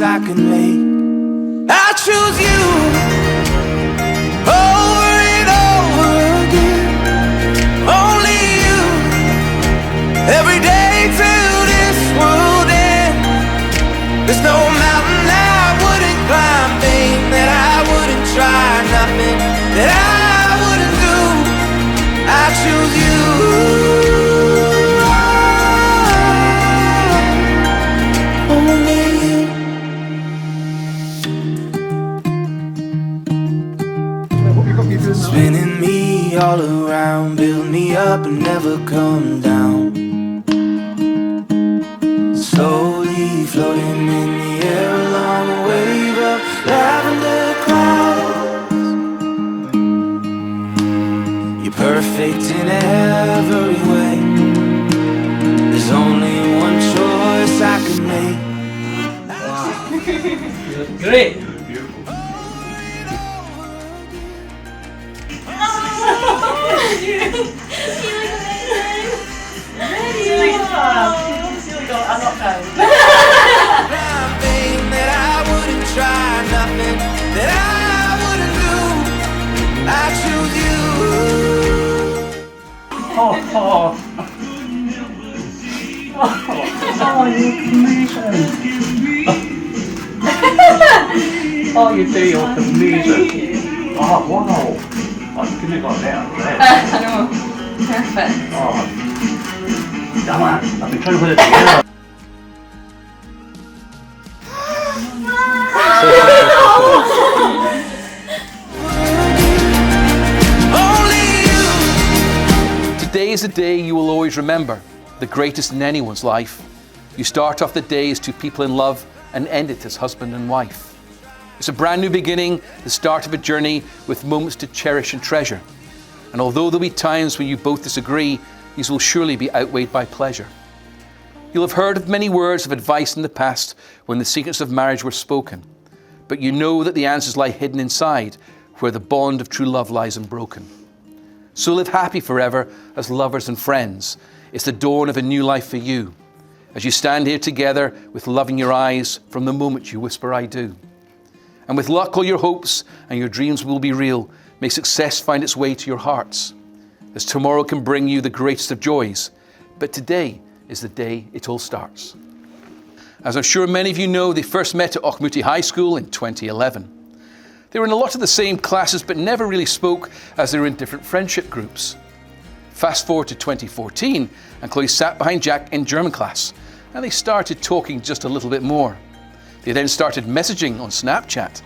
I can make. I choose you over and over again. Only you. Every day till this world ends. There's no mountain I wouldn't climb, thing that I wouldn't try, nothing that I wouldn't do. I choose you. Spinning me all around, build me up and never come down. Slowly floating in the air along a wave of lavender clouds. You're perfect in every way. There's only one choice I can make. Wow. Great. Oh, you do, you're amazing. Oh, wow. I couldn't have got that. I know. Perfect. Oh, damn it. I've been trying to put it together. Today is a day you will always remember, the greatest in anyone's life. You start off the day as two people in love and end it as husband and wife. It's a brand new beginning, the start of a journey with moments to cherish and treasure. And although there'll be times when you both disagree, these will surely be outweighed by pleasure. You'll have heard of many words of advice in the past when the secrets of marriage were spoken, but you know that the answers lie hidden inside, where the bond of true love lies unbroken. So live happy forever as lovers and friends. It's the dawn of a new life for you, as you stand here together with love in your eyes from the moment you whisper, I do. And with luck, all your hopes and your dreams will be real. May success find its way to your hearts, as tomorrow can bring you the greatest of joys. But today is the day it all starts. As I'm sure many of you know, they first met at Auchmuty High School in 2011. They were in a lot of the same classes, but never really spoke as they were in different friendship groups. Fast forward to 2014, and Chloe sat behind Jack in German class, and they started talking just a little bit more. They then started messaging on Snapchat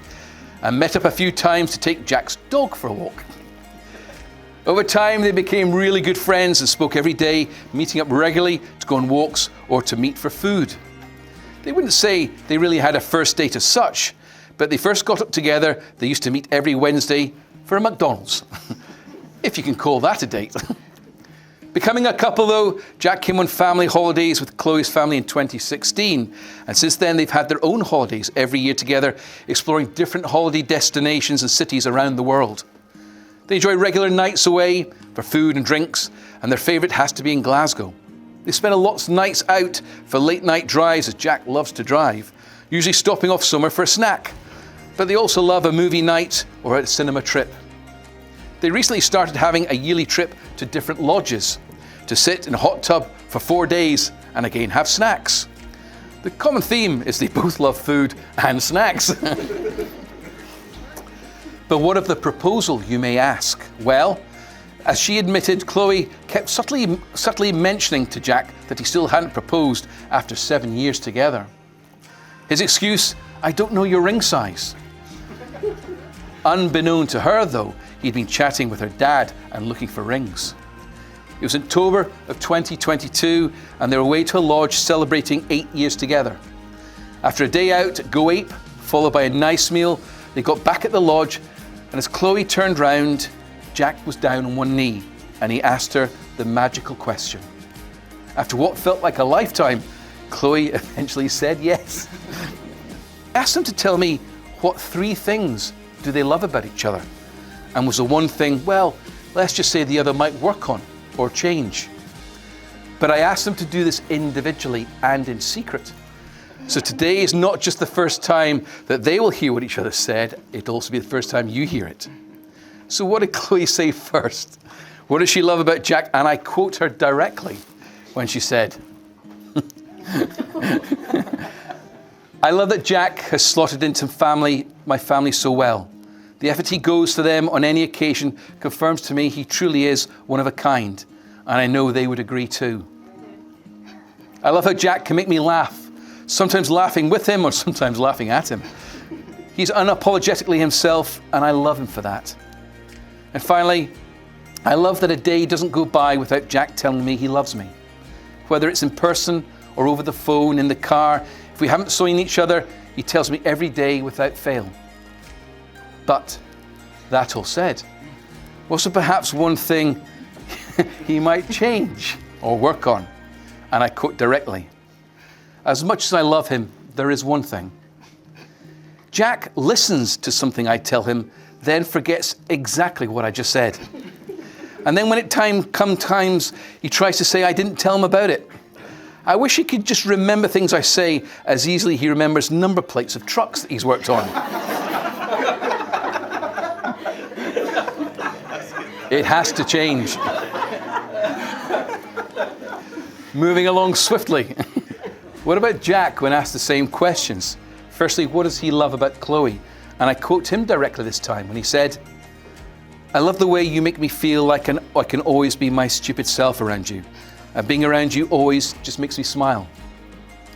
and met up a few times to take Jack's dog for a walk. Over time, they became really good friends and spoke every day, meeting up regularly to go on walks or to meet for food. They wouldn't say they really had a first date as such, but they first got up together. They used to meet every Wednesday for a McDonald's, if you can call that a date. Becoming a couple though, Jack came on family holidays with Chloe's family in 2016. And since then, they've had their own holidays every year together, exploring different holiday destinations and cities around the world. They enjoy regular nights away for food and drinks, and their favourite has to be in Glasgow. They spend a lot of nights out for late night drives, as Jack loves to drive, usually stopping off somewhere for a snack. But they also love a movie night or a cinema trip. They recently started having a yearly trip to different lodges to sit in a hot tub for 4 days and again have snacks. The common theme is they both love food and snacks. But what of the proposal, you may ask? Well, as she admitted, Chloe kept subtly mentioning to Jack that he still hadn't proposed after 7 years together. His excuse, I don't know your ring size. Unbeknown to her though, he'd been chatting with her dad and looking for rings. It was October of 2022 and they were away to a lodge celebrating 8 years together. After a day out at Go Ape, followed by a nice meal, they got back at the lodge, and as Chloe turned round, Jack was down on one knee and he asked her the magical question. After what felt like a lifetime, Chloe eventually said yes. I asked him to tell me what 3 things do they love about each other, and was the one thing, well, let's just say the other might work on or change. But I asked them to do this individually and in secret. So today is not just the first time that they will hear what each other said, it'll also be the first time you hear it. So what did Chloe say first? What does she love about Jack? And I quote her directly when she said, I love that Jack has slotted into my family so well. The effort he goes to them on any occasion confirms to me he truly is one of a kind. And I know they would agree too. I love how Jack can make me laugh. Sometimes laughing with him or sometimes laughing at him. He's unapologetically himself and I love him for that. And finally, I love that a day doesn't go by without Jack telling me he loves me. Whether it's in person or over the phone, in the car, if we haven't seen each other, he tells me every day without fail. But that all said, what's perhaps one thing he might change or work on? And I quote directly, as much as I love him, there is one thing. Jack listens to something I tell him, then forgets exactly what I just said. And then when it comes, he tries to say I didn't tell him about it. I wish he could just remember things I say as easily he remembers number plates of trucks that he's worked on. It has to change. Moving along swiftly. What about Jack when asked the same questions? Firstly, what does he love about Chloe? And I quote him directly this time when he said, I love the way you make me feel like I can always be my stupid self around you. And being around you always just makes me smile.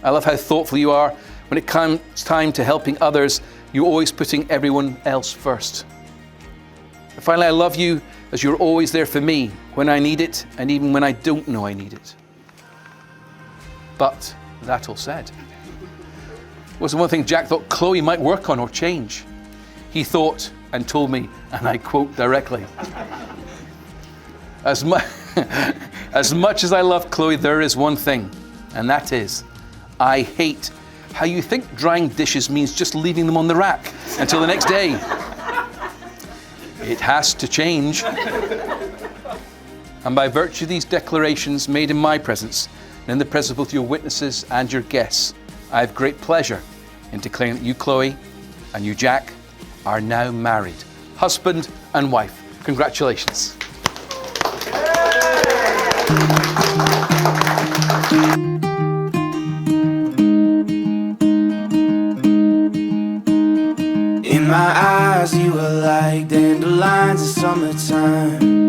I love how thoughtful you are. When it comes time to helping others, you're always putting everyone else first. And finally, I love you as you're always there for me when I need it and even when I don't know I need it. But that all said, was the one thing Jack thought Chloe might work on or change. He thought and told me, and I quote directly, as much as I love Chloe, there is one thing, and that is, I hate how you think drying dishes means just leaving them on the rack until the next day. It has to change. And by virtue of these declarations made in my presence, and in the presence of both your witnesses and your guests, I have great pleasure in declaring that you, Chloe, and you, Jack, are now married, husband and wife. Congratulations. In my eyes, you were like dandelions in summertime.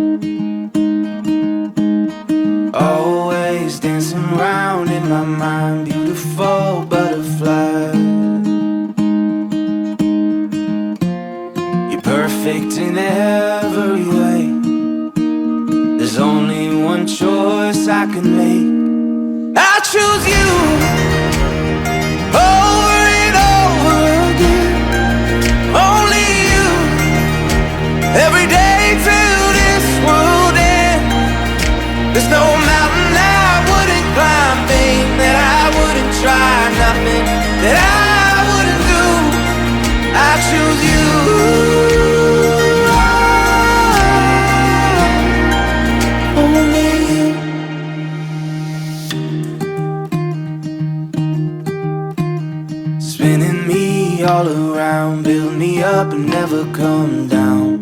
Always dancing round in my mind, beautiful butterfly. You're perfect in every way. There's only one choice I can make. I choose you over and over again. Only you. Every day till this world ends. There's no mountain I wouldn't climb, thing that I wouldn't try, nothing that I wouldn't do. I choose you. Only you. Spinning me all around, build me up and never come down.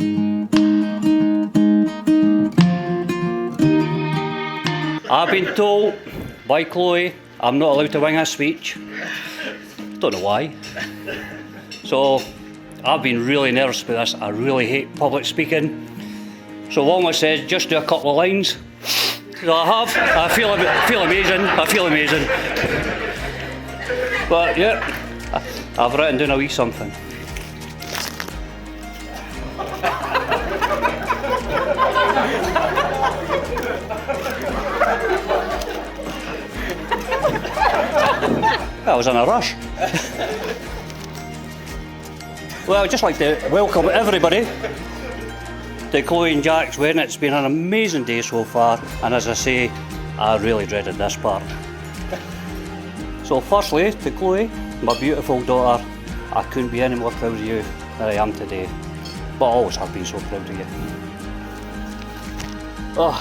I've been told by Chloe I'm not allowed to wing a speech. Don't know why. So I've been really nervous about this. I really hate public speaking. So Wilma said just do a couple of lines. So I have. I feel amazing. I feel amazing. But yeah, I've written down a wee something. I was in a rush. Well, I'd just like to welcome everybody to Chloe and Jack's wedding. It's been an amazing day so far, and as I say, I really dreaded this part. So firstly, to Chloe, my beautiful daughter, I couldn't be any more proud of you than I am today, but I always have been so proud of you. Oh,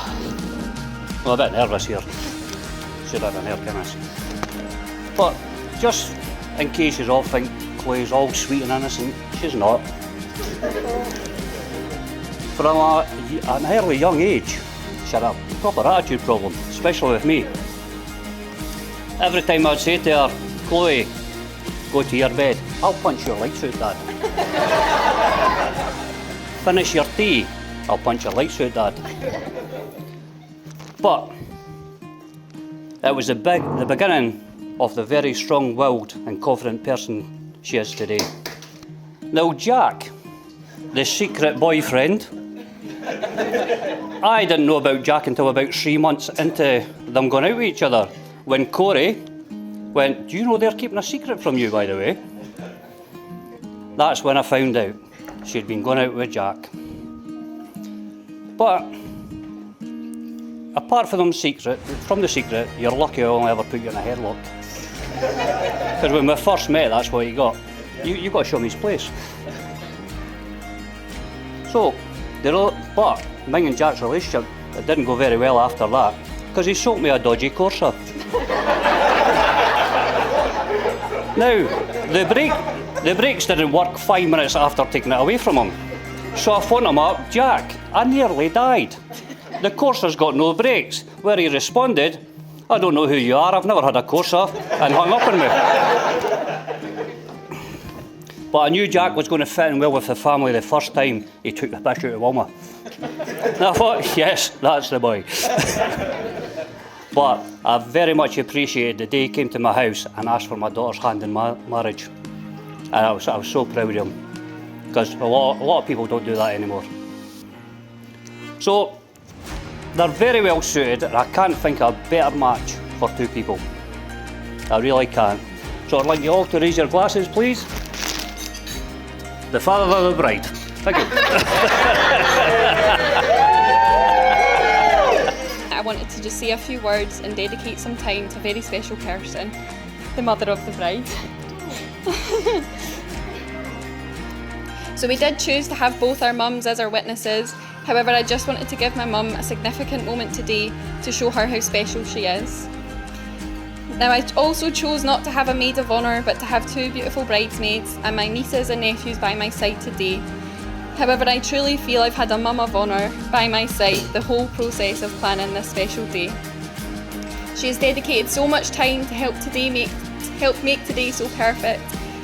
I'm a bit nervous here. Should have an air, can I see? But just in case you all think Chloe's all sweet and innocent, she's not. From an early young age, she had a proper attitude problem, especially with me. Every time I'd say to her, Chloe, go to your bed, I'll punch your lights out, Dad. Finish your tea, I'll punch your lights out, Dad. But it was the beginning of the very strong-willed and confident person she is today. Now Jack, the secret boyfriend, I didn't know about Jack until about 3 months into them going out with each other, when Corey went, do you know they're keeping a secret from you, by the way? That's when I found out she'd been going out with Jack. But apart from the secret, you're lucky I only ever put you in a headlock. Because when we first met, that's what you got. You got to show me his place. So, but Ming and Jack's relationship, it didn't go very well after that, because he sold me a dodgy Corsa. Now, the brakes didn't work 5 minutes after taking it away from him. So I phoned him up, Jack, I nearly died. The Corsa's got no brakes. Where he responded, I don't know who you are, I've never had a Corsa, and hung up on me. But I knew Jack was going to fit in well with the family the first time he took the piss out of Wilma. And I thought, yes, that's the boy. But I very much appreciated the day he came to my house and asked for my daughter's hand in marriage. And I was so proud of him, because a lot of people don't do that anymore. So, they're very well suited, and I can't think of a better match for two people. I really can't. So I'd like you all to raise your glasses, please. The father of the bride. Thank you. I wanted to just say a few words and dedicate some time to a very special person, the mother of the bride. So we did choose to have both our mums as our witnesses. However, I just wanted to give my mum a significant moment today to show her how special she is. Now, I also chose not to have a maid of honour, but to have two beautiful bridesmaids and my nieces and nephews by my side today. However, I truly feel I've had a mum of honour by my side the whole process of planning this special day. She has dedicated so much time to help make today so perfect,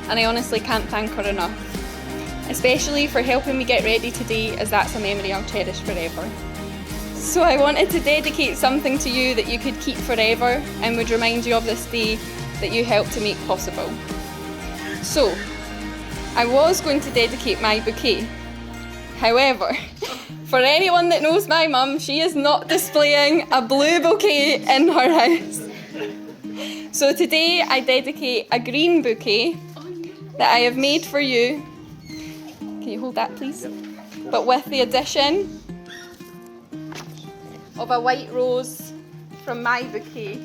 and I honestly can't thank her enough. Especially for helping me get ready today, as that's a memory I'll cherish forever. So I wanted to dedicate something to you that you could keep forever and would remind you of this day that you helped to make possible. So, I was going to dedicate my bouquet. However, for anyone that knows my mum, she is not displaying a blue bouquet in her house. So today I dedicate a green bouquet that I have made for you. Can you hold that, please? But with the addition of a white rose from my bouquet.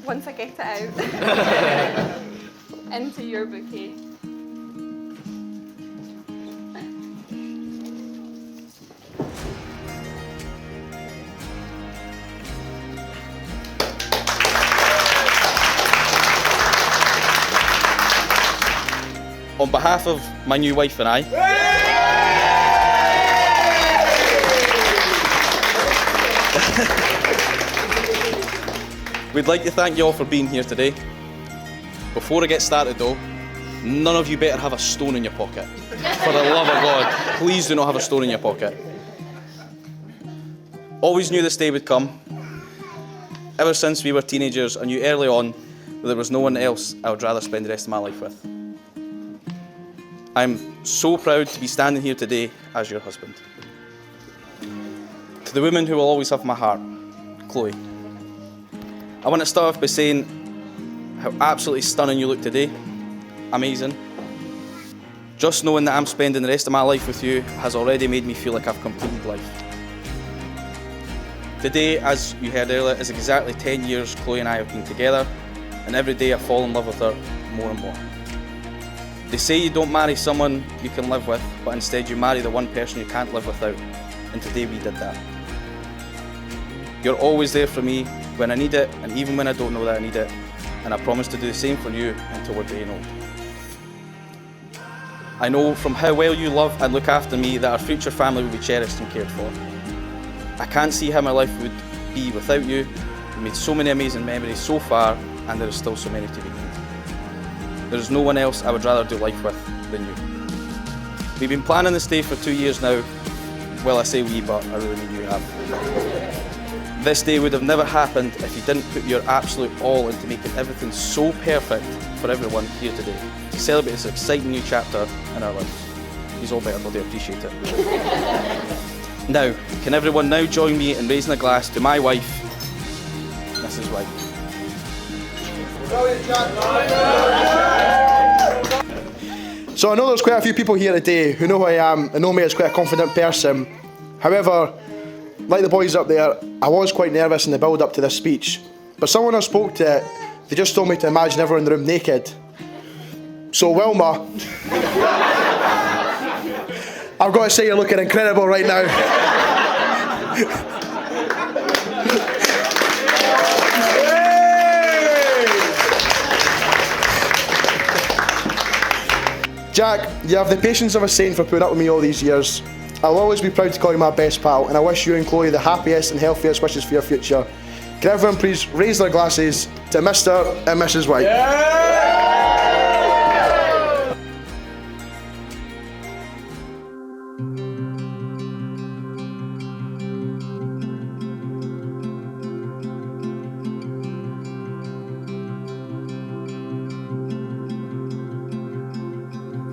Once I get it out, into your bouquet. On behalf of my new wife and I, we'd like to thank you all for being here today. Before I get started though, none of you better have a stone in your pocket. For the love of God, please do not have a stone in your pocket. Always knew this day would come. Ever since we were teenagers, I knew early on that there was no one else I would rather spend the rest of my life with. I'm so proud to be standing here today as your husband. To the woman who will always have my heart, Chloe. I want to start off by saying how absolutely stunning you look today. Amazing. Just knowing that I'm spending the rest of my life with you has already made me feel like I've completed life. Today, as you heard earlier, is exactly 10 years Chloe and I have been together, and every day I fall in love with her more and more. They say you don't marry someone you can live with, but instead you marry the one person you can't live without. And today we did that. You're always there for me when I need it, and even when I don't know that I need it, and I promise to do the same for you until we're grey and old. I know from how well you love and look after me that our future family will be cherished and cared for. I can't see how my life would be without you. We've made so many amazing memories so far, and there is still so many to be made. There is no one else I would rather do life with than you. We've been planning this day for 2 years now. Well, I say we, but I really mean you have. This day would have never happened if you didn't put your absolute all into making everything so perfect for everyone here today to celebrate this exciting new chapter in our lives. He's all better, but they appreciate it. Now, can everyone now join me in raising a glass to my wife, Mrs. White. So I know there's quite a few people here today who know who I am and know me as quite a confident person. However, like the boys up there, I was quite nervous in the build up to this speech. But someone I spoke to, they just told me to imagine everyone in the room naked. So Wilma, I've got to say you're looking incredible right now. Jack, you have the patience of a saint for putting up with me all these years. I'll always be proud to call you my best pal, and I wish you and Chloe the happiest and healthiest wishes for your future. Can everyone please raise their glasses to Mr. and Mrs. White?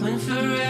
When forever